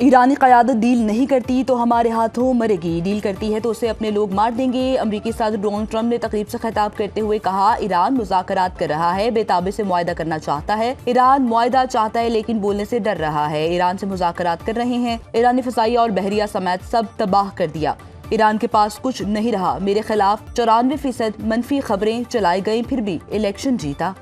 ईरानी क़यादत deal नहीं करती तो हमारे हाथों मरेगी, डील करती है तो उसे अपने लोग मार देंगे। अमरीकी सदर डोनाल्ड ट्रंप ने तकरीब से खिताब करते हुए कहा, ईरान मुज़ाकरात कर रहा है, बेताबे से मुआहदा करना चाहता है। ईरान मुआहदा चाहता है लेकिन बोलने से डर रहा है। ईरान से मुज़ाकरात कर रहे हैं। ईरान ने फ़िज़ाइया और बहरिया समेत सब तबाह कर दिया। ईरान के पास कुछ नहीं रहा। मेरे खिलाफ 94% मनफी खबरें चलाई गई, फिर भी इलेक्शन जीता।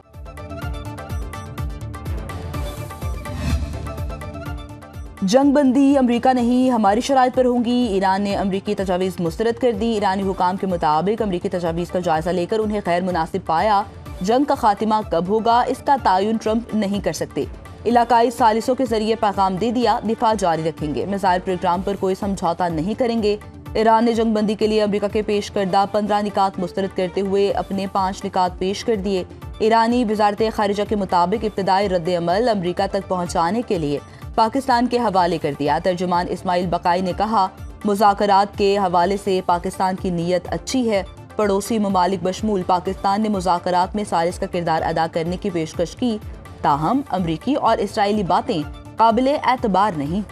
जंग बंदी अमरीका नहीं, हमारी शराइत पर होंगी। ईरान ने अमरीकी तजावीज़ मुस्तरद कर दी। ईरानी हुकाम के मुताबिक अमरीकी तजावीज़ का जायजा लेकर उन्हें गैर मुनासिब पाया। जंग का खात्मा कब होगा इसका तयन ट्रंप नहीं कर सकते। इलाकाई सालिसों के जरिए पैगाम दे दिया, दिफा जारी रखेंगे। मिसाइल प्रोग्राम पर कोई समझौता नहीं करेंगे। ईरान ने जंग बंदी के लिए अमरीका के पेश करदा 15 निकात मुस्तरद करते हुए अपने 5 निकात पेश कर दिए। ईरानी वजारत खारिजा के मुताबिक इब्तदाई रद्द अमल अमरीका तक पहुँचाने के लिए पाकिस्तान के हवाले कर दिया। तर्जुमान इस्माइल बकाई ने कहा, मुज़ाकरात के हवाले से पाकिस्तान की नीयत अच्छी है। पड़ोसी ममालिक बशमूल पाकिस्तान ने मुज़ाकरात में सालिस का किरदार अदा करने की पेशकश की, ताहम अमरीकी और इसराइली बातें काबिले एतबार नहीं।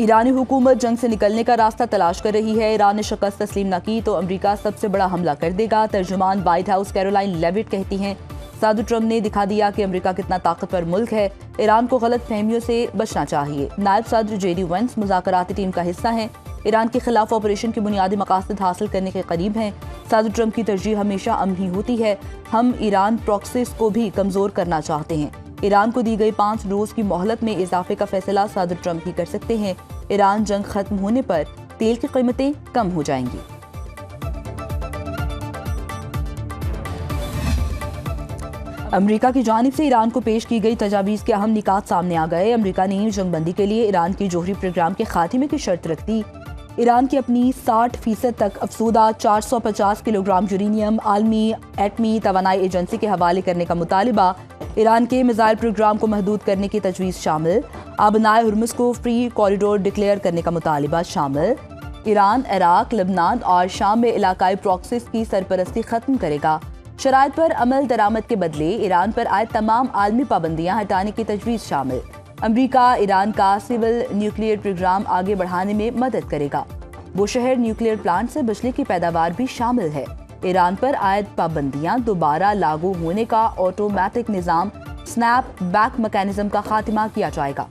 ईरानी हुकूमत जंग से निकलने का रास्ता तलाश कर रही है। ईरान ने शिकस्त तस्लीम न की तो अमरीका सबसे बड़ा हमला कर देगा। तर्जुमान व्हाइट हाउस कैरोलाइन लेविट कहती हैं, सदर ट्रंप ने दिखा दिया कि अमेरिका कितना ताकतवर मुल्क है। ईरान को गलत फहमियों से बचना चाहिए। नायब सदर जेडी वेंस मुज़ाकराती टीम का हिस्सा हैं। ईरान के खिलाफ ऑपरेशन के बुनियादी मकासद हासिल करने के करीब हैं। सदर ट्रंप की तरजीह हमेशा अमन ही होती है। हम ईरान प्रॉक्सीज को भी कमज़ोर करना चाहते हैं। ईरान को दी गई 5 रोज़ की मोहलत में इजाफे का फैसला सदर ट्रंप ही कर सकते हैं। ईरान जंग खत्म होने पर तेल की कीमतें कम हो जाएंगी। अमरीका की जानिब से ईरान को पेश की गई तजावीज़ के अहम निकात सामने आ गए। अमरीका ने जंगबंदी के लिए ईरान की जोहरी प्रोग्राम के खात्मे की शर्त रख दी। ईरान की अपनी 60% तक अफसूदा 450 किलोग्राम यूरेनियम आलमी एटमी तवानाई एजेंसी के हवाले करने का मुतालिबा, ईरान के मिसाइल प्रोग्राम को महदूद करने की तजवीज़ शामिल, आबनाए हुर्मुज़ को फ्री कॉरिडोर डिक्लेयर करने का मुतालिबा शामिल। ईरान इराक, लबनान और शाम में इलाकाई प्रॉक्सीज की सरपरस्ती खत्म करेगा। शराइत पर अमल दरामद के बदले ईरान पर आए तमाम आलमी पाबंदियां हटाने की तजवीज़ शामिल। अमरीका ईरान का सिविल न्यूक्लियर प्रोग्राम आगे बढ़ाने में मदद करेगा। बुशहर न्यूक्लियर प्लांट से बिजली की पैदावार भी शामिल है। ईरान पर आयद पाबंदियां दोबारा लागू होने का ऑटोमेटिक निज़ाम स्नैप बैक मैकेनिज्म का खात्मा किया जाएगा।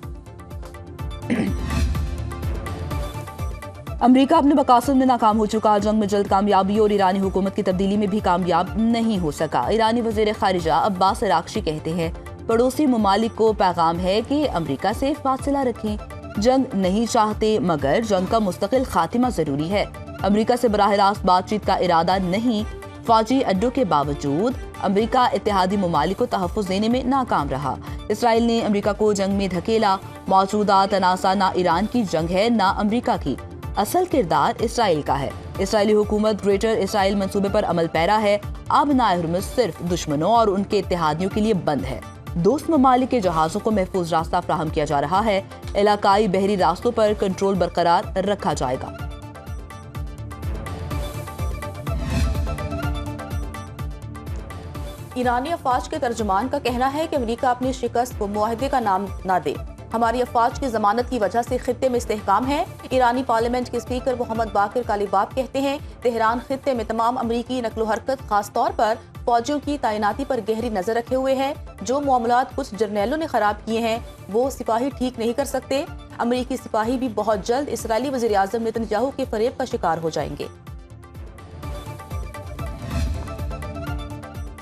अमरीका अपने मकासद में नाकाम हो चुका। जंग में जल्द कामयाबी और ईरानी हुकूमत की तब्दीली में भी कामयाब नहीं हो सका। ईरानी वज़ीर खारिजा अब्बास अराग़ची कहते हैं, पड़ोसी ममालिक को पैगाम है कि अमरीका से फासिला रखें। जंग नहीं चाहते मगर जंग का मुस्तकिल खात्मा ज़रूरी है। अमरीका से बराह रास्त बातचीत का इरादा नहीं। फौजी अड्डों के बावजूद अमरीका इत्तेहादी ममालिक को तहफ़्फ़ुज़ देने में नाकाम रहा। इसराइल ने अमरीका को जंग में धकेला। मौजूदा तनाज़ा ना ईरान की जंग है ना अमरीका की, असल किरदार इसराइल का है। इसराइली हुकूमत ग्रेटर इसराइल मंसूबे पर अमल पैरा है। आबनाए हुर्मुज़ सिर्फ दुश्मनों और उनके इत्तेहादियों के लिए बंद है। दोस्त ममालिक के जहाज़ों को महफूज रास्ता फ्राहम किया जा रहा है। इलाकाई बहरी रास्तों पर कंट्रोल बरकरार रखा जाएगा। ईरानी अफवाज के तर्जुमान का कहना है कि अमेरिका अपनी शिकस्त को मुआहदे का नाम ना दे। हमारी अफवाज की जमानत की वजह से खित्ते में इस्तेहकाम है। ईरानी पार्लियामेंट के स्पीकर मोहम्मद बाकिर कालीबाब कहते हैं, तेहरान खित्ते में तमाम अमरीकी नकलो हरकत खास तौर पर फौजियों की तैनाती पर गहरी नजर रखे हुए है। जो मामलात कुछ जर्नैलों ने खराब किए हैं वो सिपाही ठीक नहीं कर सकते। अमरीकी सिपाही भी बहुत जल्द इसराइली वज़ीर आज़म नेतन्याहू के फरेब का शिकार हो जाएंगे।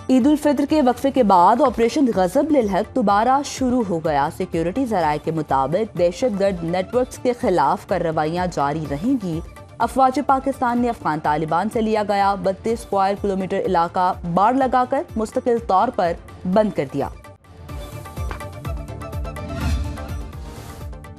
ईद उल फित्र के वक्फे के बाद ऑपरेशन गज़ब लिल हक दोबारा शुरू हो गया। सिक्योरिटी ज़राए के मुताबिक दहशतगर्द नेटवर्क्स के खिलाफ कार्रवाइयाँ जारी रहेंगी। अफवाज पाकिस्तान ने अफगान तालिबान से लिया गया 32 स्क्वायर किलोमीटर इलाका बाड़ लगाकर मुस्तकिल तौर पर बंद कर दिया।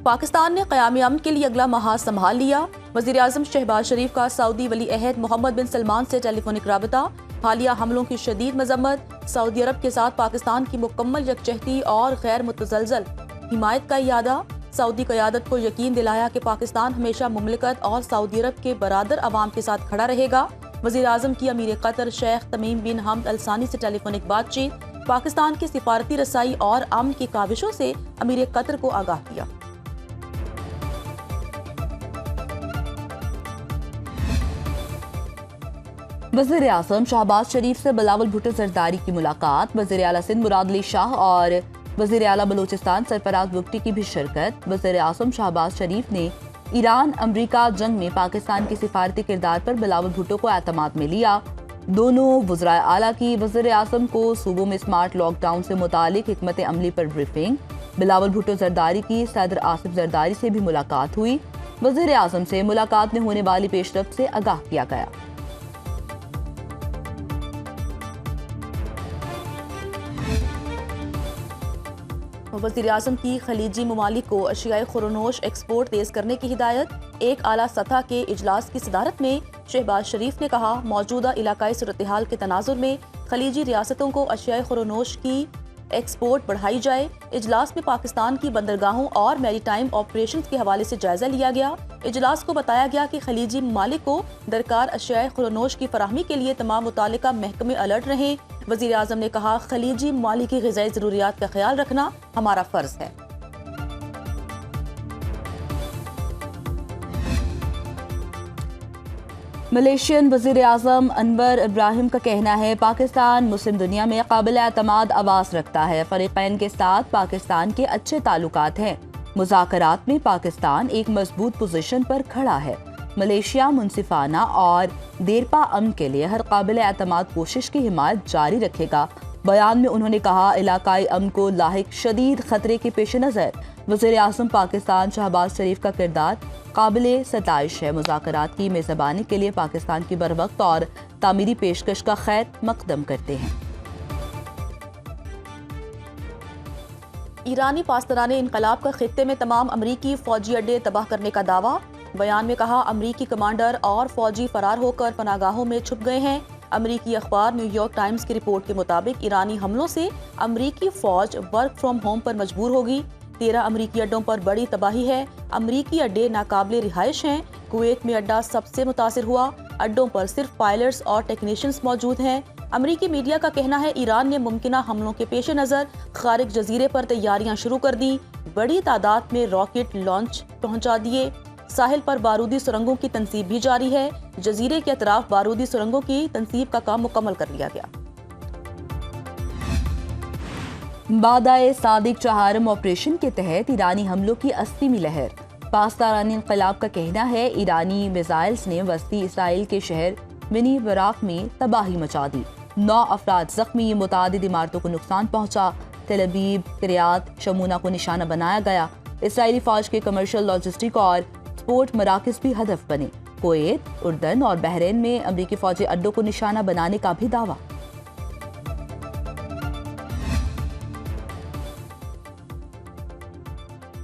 पाकिस्तान ने क़याम अमन के लिए अगला महाज संभाल लिया। वज़ीर आज़म शहबाज शरीफ का सऊदी वली अहद मोहम्मद बिन सलमान से टेलीफोनिक राबता। हालिया हमलों की शदीद मजम्मत। सऊदी अरब के साथ पाकिस्तान की मुकम्मल यकजहती और गैर मुतज़लज़ल हिमायत का इयादा। सऊदी क़यादत को यकीन दिलाया कि पाकिस्तान हमेशा मुमलिकत और सऊदी अरब के बरादर अवाम के साथ खड़ा रहेगा। वज़ीर आज़म की अमीर कतर शेख तमीम बिन हमद अल सानी से टेलीफोनिक बातचीत। पाकिस्तान की सिफारती रसाई और अमन की काविशों से अमीर कतर को आगाह किया। वज़ीर आज़म शहबाज शरीफ से बिलावल भुट्टो जरदारी की मुलाकात। वज़ीर आला सिंध मुराद अली शाह और वज़ीर आला बलूचिस्तान सरफराज बुगटी की भी शिरकत। वज़ीर आज़म शहबाज शरीफ ने ईरान अमरीका जंग में पाकिस्तान के सिफारती किरदार पर बिलावल भुट्टो को एतमाद में लिया। दोनों वज़राए आला की वज़ीर आज़म को सूबों में स्मार्ट लॉकडाउन से मुतालिक हिकमत अमली पर ब्रीफिंग। बिलावल भुट्टो जरदारी की सदर आसिफ जरदारी से भी मुलाकात हुई। वज़ीर आज़म से मुलाकात में होने वाली पेशरफ्त से आगाह किया गया। वज़ीर आज़म की खलीजी ममालिक को अशियाई खुरनोश एक्सपोर्ट तेज़ करने की हिदायत। एक आला सतह के इजलास की सदारत में शहबाज शरीफ ने कहा, मौजूदा इलाकाई सूरत हाल के तनाजुर में खलीजी रियासतों को अशियाई खुरनोश की एक्सपोर्ट बढ़ाई जाए। इजलास में पाकिस्तान की बंदरगाहों और मैरीटाइम ऑपरेशन के हवाले से जायजा लिया गया। इजलास को बताया गया कि खलीजी ममालिक को दरकार अशियाई खुरनोश की फराहमी के लिए तमाम मुतालिका महकमे अलर्ट रहें। वज़ीर आज़म ने कहा, खलीजी ममालिक की ग़िज़ाई ज़रूरियात का ख्याल रखना हमारा फ़र्ज़ है। मलेशियन वज़ीर आज़म अनवर इब्राहिम का कहना है, पाकिस्तान मुस्लिम दुनिया में काबिल एतमाद आवाज़ रखता है। फ़रीक़ैन के साथ पाकिस्तान के अच्छे ताल्लुकात हैं। मुज़ाकरात में पाकिस्तान एक मजबूत पोजीशन पर खड़ा है। मलेशिया मुनसिफाना और देरपा अमन के लिए हर काबिल एतमाद कोशिश की हिमायत जारी रखेगा। बयान में उन्होंने कहा, इलाकाई अमन को लाहिक शदीद खतरे के पेश नज़र वज़ीर आज़म पाकिस्तान शहबाज शरीफ का किरदार काबिले सताइश है। मुज़ाकरात की मेज़बानी के लिए पाकिस्तान की बरवक्त और तामीरी पेशकश का खैर मकदम करते हैं। ईरानी पासदारान इनकलाब का खित्ते में तमाम अमरीकी फौजी अड्डे तबाह करने का दावा। बयान में कहा, अमरीकी कमांडर और फौजी फरार होकर पनागाहों में छुप गए हैं। अमरीकी अखबार न्यूयॉर्क टाइम्स की रिपोर्ट के मुताबिक ईरानी हमलों से अमरीकी फौज वर्क फ्रॉम होम पर मजबूर होगी। 13 अमरीकी अड्डों पर बड़ी तबाही है। अमरीकी अड्डे नाकाबिले रिहाइश हैं। कुवैत में अड्डा सबसे मुतासिर हुआ। अड्डों पर सिर्फ पायलट्स और टेक्नीशियंस मौजूद हैं। अमरीकी मीडिया का कहना है, ईरान ने मुमकिना हमलों के पेश नज़र खारिज जजीरे पर तैयारियां शुरू कर दी। बड़ी तादाद में रॉकेट लॉन्च पहुंचा दिए। साहिल पर बारूदी सुरंगों की तनसीब भी जारी है। जजीरे के अतराफ बारूदी सुरंगों की तनसीब का काम मुकम्मल कर लिया गया। बादाए सादिक चहारम ऑपरेशन के तहत ईरानी हमलों की 80वीं लहर। पासदारानी इनकलाब का कहना है, ईरानी मिसाइल्स ने वस्ती इसराइल के शहर मिनी बराक में तबाही मचा दी। 9 अफराद जख्मी, मुतादिद इमारतों को नुकसान पहुंचा। तेल अवीव, किरियात शमूना को निशाना बनाया गया। इसराइली फौज के कमर्शियल, लॉजिस्टिक और स्पोर्ट मराकज़ भी हदफ बने। कुवैत, उर्दन और बहरीन में अमरीकी फौजी अड्डों को निशाना बनाने का भी दावा।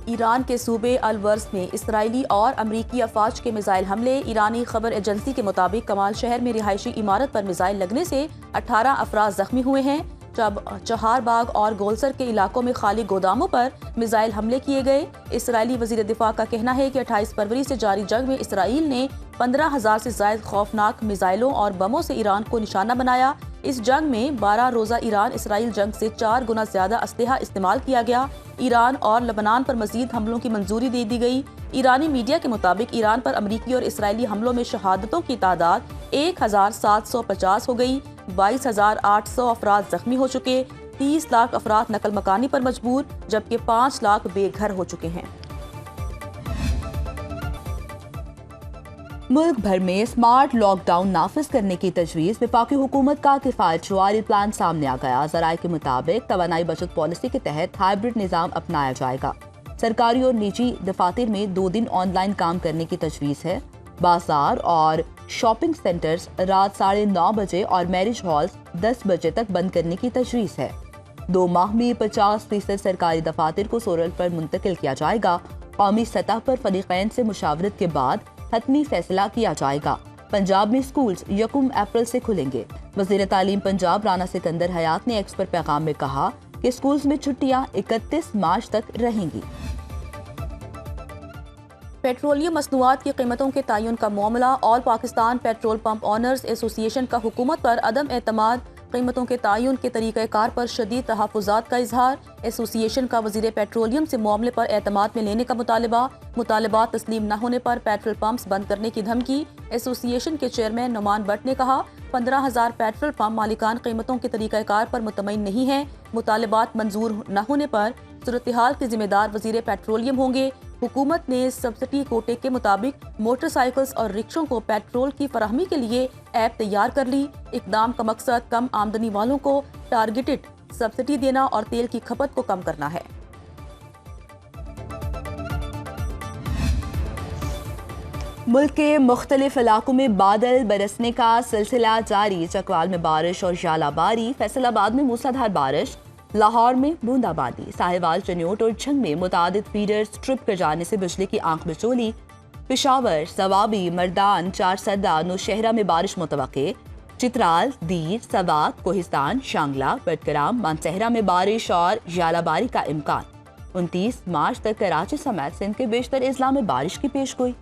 ईरान के सूबे अलवर्स में इसराइली और अमरीकी अफवाज के मिसाइल हमले। ईरानी खबर एजेंसी के मुताबिक कमाल शहर में रिहायशी इमारत पर मिसाइल लगने से 18 अफराद जख्मी हुए हैं। जब चहारबाग और गोलसर के इलाकों में खाली गोदामों पर मिसाइल हमले किए गए। इसराइली वजीर दिफा का कहना है कि 28 फरवरी से जारी जंग में इसराइल ने 15,000 से ज्यादा खौफनाक मिसाइलों और बमों से ईरान को निशाना बनाया। इस जंग में 12 रोजा ईरान इसराइल जंग से 4 गुना ज्यादा असलहा इस्तेमाल किया गया। ईरान और लबनान पर मजीद हमलों की मंजूरी दे दी गई। ईरानी मीडिया के मुताबिक ईरान पर अमरीकी और इसराइली हमलों में शहादतों की तादाद 1,750 हो गई। 22,800 अफराद जख्मी हो चुके। 30 लाख अफराद नकल मकानी पर मजबूर, जबकि 5 लाख बेघर हो चुके हैं। मुल्क भर में स्मार्ट लॉकडाउन नाफिज करने की तजवीज़। वफाकी हुकूमत का किफ़ायतशुमारी प्लान सामने आ गया। ज़राए के मुताबिक तवानाई बचत पॉलिसी के तहत हाइब्रिड निज़ाम अपनाया जाएगा। सरकारी और निजी दफातर में 2 दिन ऑनलाइन काम करने की तजवीज़ है। बाजार और शॉपिंग सेंटर्स रात 9:30 बजे और मैरिज हॉल्स 10 बजे तक बंद करने की तजवीज़ है। 2 माह में 50% सरकारी दफातर को सोलर पर मुंतकिल किया जाएगा। कौमी सतह पर फरीक़ैन से मुशावरत के बाद हतमी फैसला किया जाएगा। पंजाब में स्कूल्स 1 अप्रैल से खुलेंगे। वज़ीर तालीम पंजाब राना सिकंदर हयात ने एक्स पर पैगाम में कहा कि स्कूल्स में छुट्टियां 31 मार्च तक रहेंगी। पेट्रोलियम मसनूआत की कीमतों के तयन का मामला। All Pakistan petrol pump owners association का हुकूमत पर अदम एतमाद कीमतों के तयन के तरीक़ाकार पर शदीद तहफ़्फ़ुज़ात का इजहार। एसोसिएशन का वज़ीर पेट्रोलियम से मामले पर एतमाद में लेने का मुतालबात तस्लीम न होने पर पेट्रोल पंप्स बंद करने की धमकी। एसोसिएशन के चेयरमैन नुमान भट्ट ने कहा, 15,000 पेट्रोल पंप मालिकान कीमतों के तरीक़ाकार पर मुतमईन नहीं है। मुतालबात मंजूर न होने पर सूरत हाल के जिम्मेदार वज़ीर पेट्रोलियम होंगे। हुकूमत ने सब्सिडी कोटे के मुताबिक मोटरसाइकिल्स और रिक्शों को पेट्रोल की फराहमी के लिए ऐप तैयार कर ली। इकदाम का मकसद कम आमदनी वालों को टारगेटेड सब्सिडी देना और तेल की खपत को कम करना है। मुल्क के मुख्तलिफ इलाकों में बादल बरसने का सिलसिला जारी। चकवाल में बारिश और झालाबारी, फैसलाबाद में मूसलाधार बारिश, लाहौर में बूंदाबांदी, साहिवाल, चन्योट और झंग में मुतादिद फीडर्स ट्रिप कर जाने से बिजली की आंख बिचौली। पेशावर, सवाबी, मर्दान, चारसदा, नौशहरा में बारिश मुतवक्के। चित्राल, दीर, सवात, कोहिस्तान, शांगला, बटग्राम, मानसहरा में बारिश और झालाबारी का इम्कान। 29 मार्च तक कराची समेत सिंध के बेशतर अजला में बारिश की पेशगोई।